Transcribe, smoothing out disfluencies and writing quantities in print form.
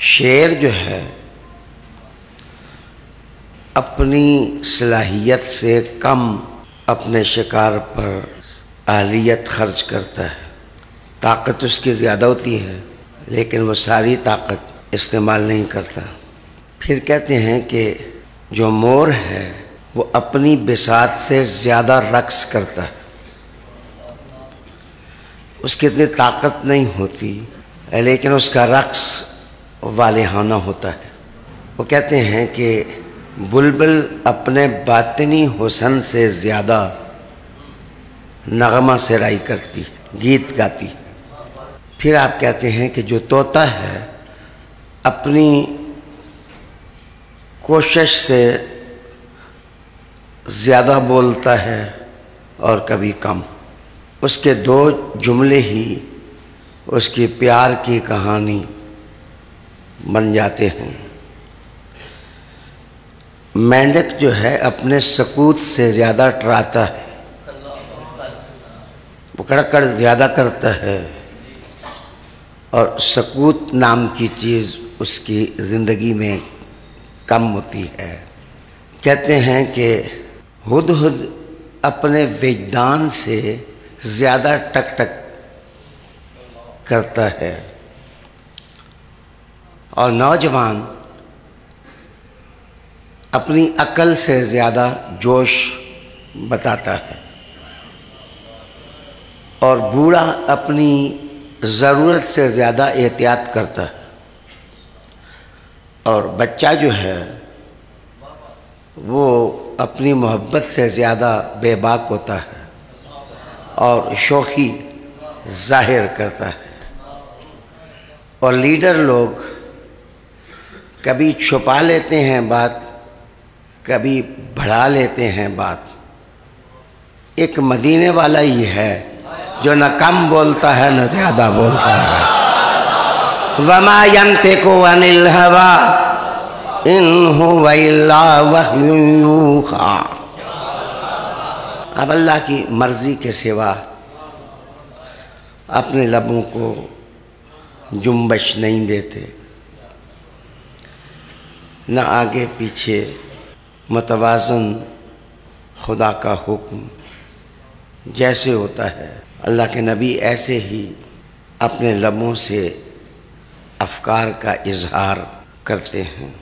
شیر جو ہے اپنی صلاحیت سے کم اپنے شکار پر اہلیت خرچ کرتا ہے. طاقت اس کی زیادہ ہوتی ہے لیکن وہ ساری طاقت استعمال نہیں کرتا. پھر کہتے ہیں کہ جو مور ہے وہ اپنی بساط سے زیادہ رقص کرتا ہے. اس کی اتنی طاقت نہیں ہوتی لیکن اس کا رقص والہانہ ہوتا ہے. وہ کہتے ہیں کہ بلبل اپنے باطنی حسن سے زیادہ نغمہ سرائی کرتی ہے، گیت گاتی ہے. پھر آپ کہتے ہیں کہ جو طوطا ہے اپنی کوشش سے زیادہ بولتا ہے اور کبھی کم. اس کے دو جملے ہی اس کی پیار کی کہانی بن جاتے ہیں. مینڈک جو ہے اپنے سکوت سے زیادہ ٹراتا ہے، وہ کڑکڑ زیادہ کرتا ہے اور سکوت نام کی چیز اس کی زندگی میں کم ہوتی ہے. کہتے ہیں کہ ہدہد اپنے وجدان سے زیادہ ٹک ٹک کرتا ہے اور نوجوان اپنی عقل سے زیادہ جوش بتاتا ہے اور بوڑھا اپنی ضرورت سے زیادہ احتیاط کرتا ہے اور بچہ جو ہے وہ اپنی محبت سے زیادہ بے باک ہوتا ہے اور شوخی ظاہر کرتا ہے. اور لیڈر لوگ کبھی چھپا لیتے ہیں بات، کبھی بڑھا لیتے ہیں بات. ایک مدینے والا ہی ہے جو نہ کم بولتا ہے نہ زیادہ بولتا ہے. وَمَا يَنْطِقُ عَنِ الْهَوَىٰ إِنْ هُوَ إِلَّا وَحْيٌ يُوحَىٰ. اب اللہ کی مرضی کے سوا اپنے لبوں کو جنبش نہیں دیتے، نہ آگے پیچھے. متوازن خدا کا حکم جیسے ہوتا ہے اللہ کے نبی ایسے ہی اپنے لبوں سے افکار کا اظہار کرتے ہیں.